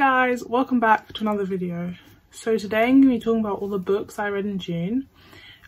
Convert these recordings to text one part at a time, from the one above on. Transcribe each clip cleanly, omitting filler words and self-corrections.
Hey guys, welcome back to another video. So today I'm going to be talking about all the books I read in June,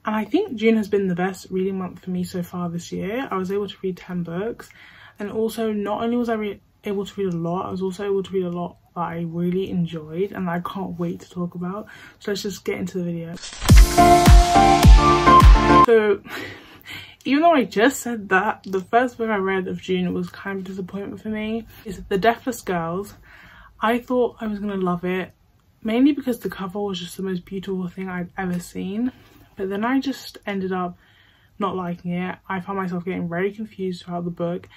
and I think June has been the best reading month for me so far this year. I was able to read 10 books, and also not only was I able to read a lot, I was also able to read a lot that I really enjoyed and I can't wait to talk about. So let's just get into the video. So even though I just said that, the first book I read of June was kind of a disappointment for me. It's The Deathless Girls. I thought I was going to love it, mainly because the cover was just the most beautiful thing I'd ever seen. But then I just ended up not liking it. I found myself getting very confused throughout the book.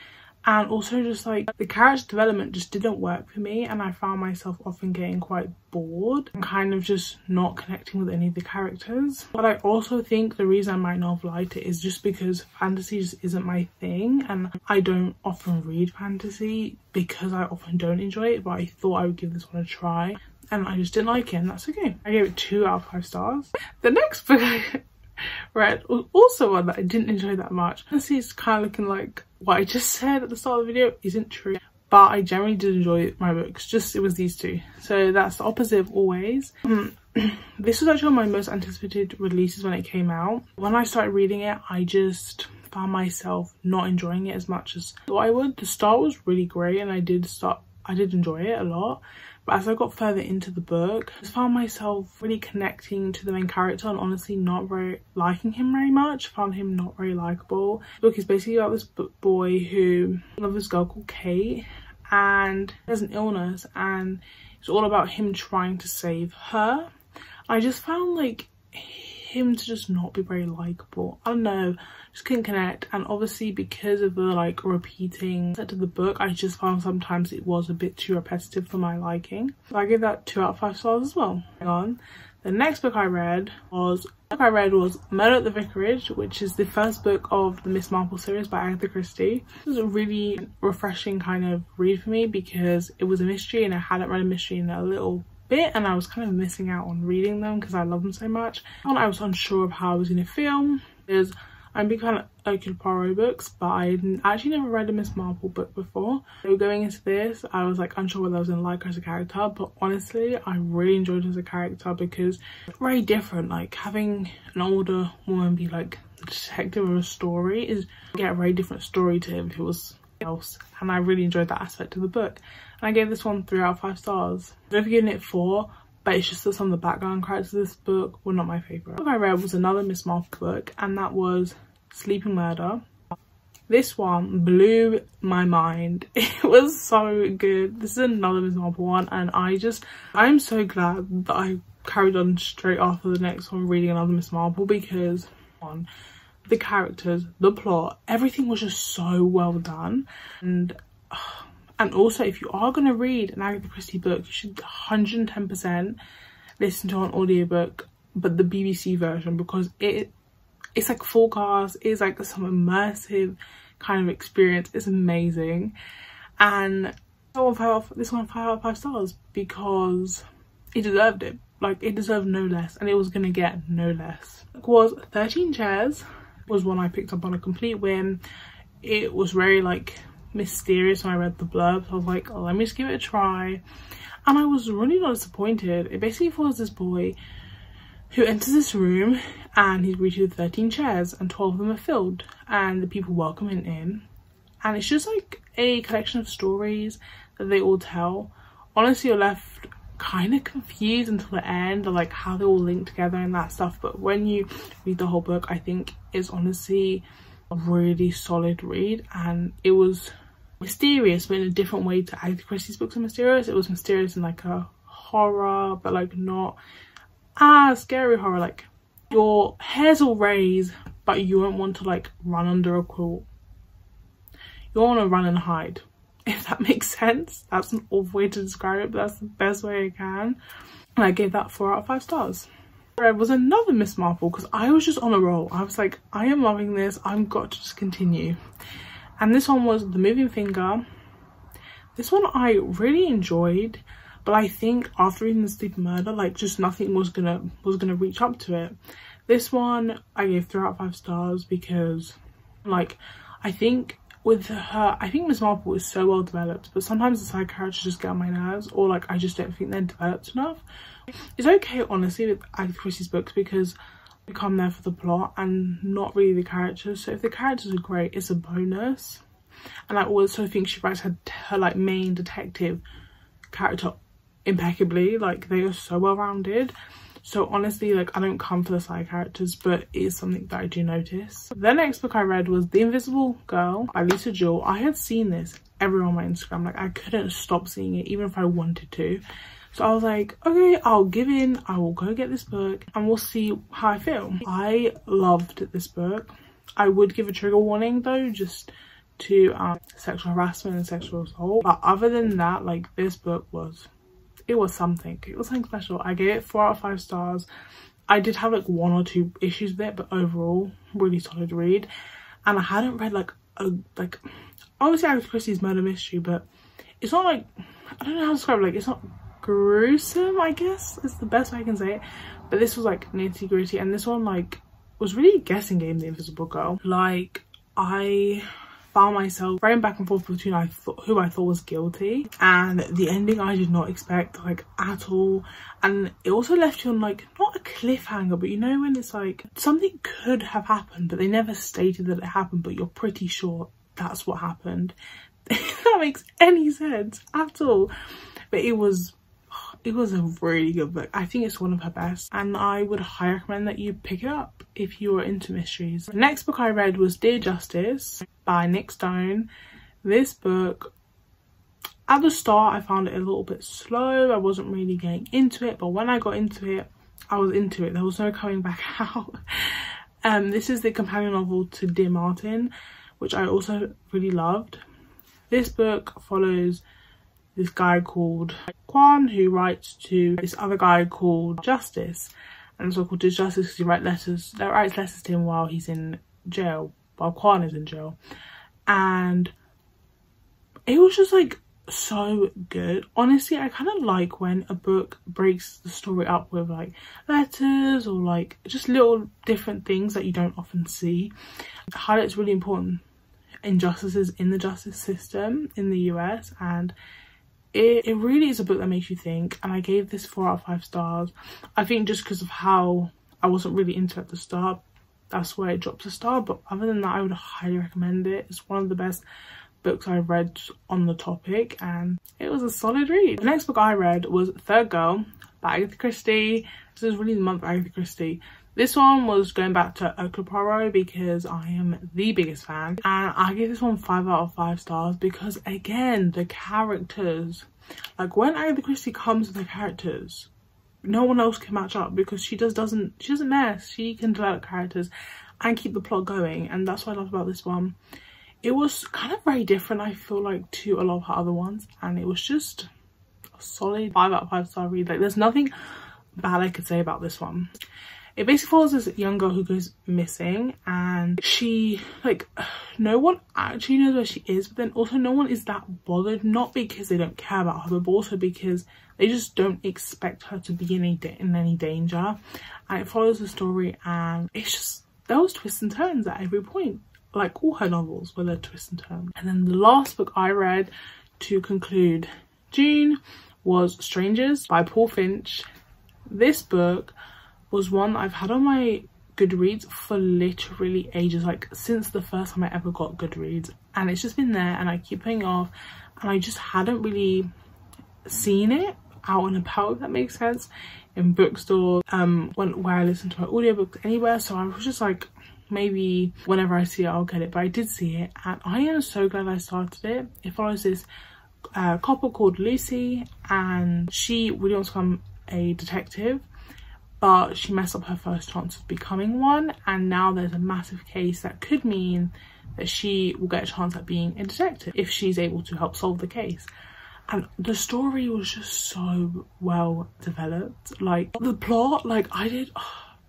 And also just like the character development just didn't work for me, and I found myself often getting quite bored and kind of just not connecting with any of the characters. But I also think the reason I might not have liked it is just because fantasy just isn't my thing, and I don't often read fantasy because I often don't enjoy it, but I thought I would give this one a try and I just didn't like it, and that's okay. I gave it 2 out of 5 stars. The next book I read was also one that I didn't enjoy that much. Honestly, it's kind of looking like what I just said at the start of the video isn't true, but I generally did enjoy my books, just it was these 2. So that's the opposite of Always. This was actually one of my most anticipated releases when it came out. When I started reading it, I just found myself not enjoying it as much as I thought I would. The start was really great and I did enjoy it a lot. But as I got further into the book, I just found myself really connecting to the main character and honestly not very liking him very much. Found him not very likable. The book is basically about this boy who loves this girl called Kate, and he has an illness, and it's all about him trying to save her. I just found like him to just not be very likable. I don't know, just couldn't connect. And obviously because of the like repeating set of the book, I just found sometimes it was a bit too repetitive for my liking. So I give that 2 out of 5 stars as well. Hang on. The next book I read was Murder at the Vicarage, which is the first book of the Miss Marple series by Agatha Christie. It was a really refreshing kind of read for me because it was a mystery and I hadn't read a mystery in a little bit, and I was kind of missing out on reading them because I love them so much. And I was unsure of how I was going to feel because I'm a big fan of Hercule Poirot books, but I actually never read a Miss Marple book before. So going into this, I was like unsure whether I was going to like her as a character, but honestly I really enjoyed her as a character because it's very different. Like having an older woman be like the detective of a story is get a very different story to if it was else, and I really enjoyed that aspect of the book. And I gave this one 3 out of 5 stars. I've given it 4, but it's just that some of the background characters of this book were not my favourite. The book I read was another Miss Marple book, and that was Sleeping Murder. This one blew my mind. It was so good. This is another Miss Marple one, and I'm so glad that I carried on straight after the next one reading another Miss Marple, because the characters, the plot, everything was just so well done. And also, if you are going to read an Agatha Christie book, you should 110% listen to an audiobook, but the BBC version, because it's like full cast, it's like some immersive kind of experience. It's amazing. And this one 5 out of 5 stars because it deserved it. Like, it deserved no less, and it was going to get no less. It was 13 Chairs. Was one I picked up on a complete whim. It was very like mysterious when I read the blurb, so I was like, oh, let me just give it a try, and I was really not disappointed. It basically follows this boy who enters this room and he's greeted with 13 chairs and 12 of them are filled, and the people welcome him in, and it's just like a collection of stories that they all tell. Honestly, you're left kind of confused until the end of like how they all link together and that stuff, but when you read the whole book, I think it's honestly a really solid read. And it was mysterious, but in a different way to Agatha Christie's books are mysterious. It was mysterious in like a horror, but like not scary horror, like your hairs will raise but you won't want to like run under a quilt. You want to run and hide, if that makes sense. That's an awful way to describe it, but that's the best way I can. And I gave that 4 out of 5 stars. There was another Miss Marple because I was just on a roll. I was like, I am loving this, I've got to just continue. And this one was The Moving Finger. This one I really enjoyed, but I think after reading The Sleeping Murder, like just nothing was gonna reach up to it. This one I gave 3 out of 5 stars because like I think with her, I think Miss Marple is so well developed, but sometimes the side characters just get on my nerves, or like I just don't think they're developed enough. It's okay honestly with Agatha Christie's books because you come there for the plot and not really the characters. So if the characters are great, it's a bonus. And I also think she writes her like main detective character impeccably. Like they are so well rounded. So honestly, like I don't come for the side characters, but it is something that I do notice. The next book I read was The Invisible Girl by Lisa Jewell. I had seen this everywhere on my Instagram. Like I couldn't stop seeing it even if I wanted to. So I was like, okay, I'll give in. I will go get this book and we'll see how I feel. I loved this book. I would give a trigger warning though, just to sexual harassment and sexual assault. But other than that, like this book was... it was something special. I gave it 4 out of 5 stars. I did have like 1 or 2 issues with it, but overall really solid read. And I hadn't read like obviously Agatha Christie's murder mystery, but it's not like, I don't know how to describe it, like it's not gruesome, I guess is the best way I can say it, but this was like nitty gritty. And this one like was really a guessing game, The Invisible Girl. Like I found myself going back and forth between who I thought was guilty, and the ending I did not expect like at all. And it also left you on like not a cliffhanger, but you know when it's like something could have happened but they never stated that it happened, but you're pretty sure that's what happened. If that makes any sense at all. But it was a really good book. I think it's one of her best, and I would highly recommend that you pick it up if you are into mysteries. The next book I read was Dear Justice by Nick Stone. This book, at the start I found it a little bit slow. I wasn't really getting into it, but when I got into it, I was into it. There was no coming back out. This is the companion novel to Dear Martin, which I also really loved. This book follows this guy called Quan, who writes to this other guy called Justice, and it's all called Dear Justice because he writes letters to him while he's in jail, while Quan is in jail. And it was just like so good. Honestly, I kind of like when a book breaks the story up with like letters or like just little different things that you don't often see. It highlights really important injustices in the justice system in the US, and it really is a book that makes you think. And I gave this 4 out of 5 stars. I think just because of how I wasn't really into it at the start, that's where it drops a star. But other than that, I would highly recommend it. It's one of the best books I've read on the topic, and it was a solid read. The next book I read was Third Girl by Agatha Christie. This is really the month of Agatha Christie. This one was going back to Hercule Poirot because I am the biggest fan, and I gave this one 5 out of 5 stars because again, the characters, like when Agatha Christie comes to the characters, no one else can match up because she doesn't mess. She can develop characters and keep the plot going, and that's what I love about this one. It was kind of very different, I feel like, to a lot of her other ones, and it was just a solid 5 out of 5 star read. Like there's nothing bad I could say about this one. It basically follows this young girl who goes missing, and she, like, no one actually knows where she is, but then also no one is that bothered, not because they don't care about her, but also because they just don't expect her to be in any danger. And it follows the story, and it's just, there was twists and turns at every point, like all her novels were there twists and turns. And then the last book I read to conclude June was Strangers by Paul Finch. This book was one that I've had on my Goodreads for literally ages, like since the first time I ever got Goodreads, and it's just been there and I keep putting it off, and I just hadn't really seen it out and about, if that makes sense, in bookstores, where I listen to my audiobooks anywhere. So I was just like, maybe whenever I see it I'll get it, but I did see it and I am so glad I started it. It follows this couple called Lucy, and she really wants to become a detective, but she messed up her first chance of becoming one, and now there's a massive case that could mean that she will get a chance at being a detective if she's able to help solve the case. And the story was just so well developed, like the plot, like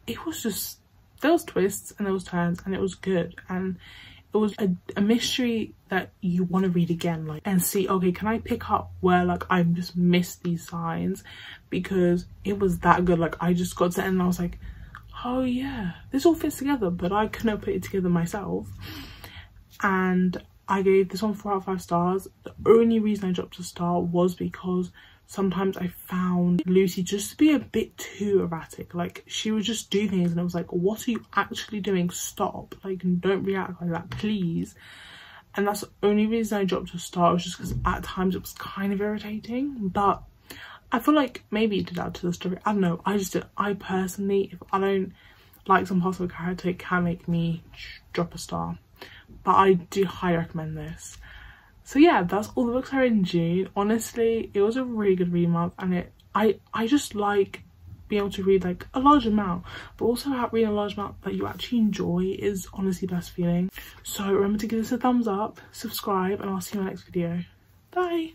it was just, there was twists and there was turns, and it was good, and it was a mystery that you want to read again, like, and see, okay, can I pick up where like I've just missed these signs, because it was that good. Like I just got to the end and I was like, oh yeah, this all fits together, but I couldn't put it together myself. And I gave this one 4 out of 5 stars. The only reason I dropped a star was because sometimes I found Lucy just to be a bit too erratic. Like, she would just do things and it was like, what are you actually doing? Stop. Like, don't react like that, please. And that's the only reason I dropped a star, was just because at times it was kind of irritating. But I feel like maybe it did add to the story. I don't know. I personally, if I don't like some parts of a character, it can make me drop a star. But I do highly recommend this. So yeah, that's all the books I read in June. Honestly, it was a really good read month, and I just like being able to read like a large amount, but also reading a large amount that you actually enjoy is honestly the best feeling. So remember to give this a thumbs up, subscribe, and I'll see you in my next video. Bye.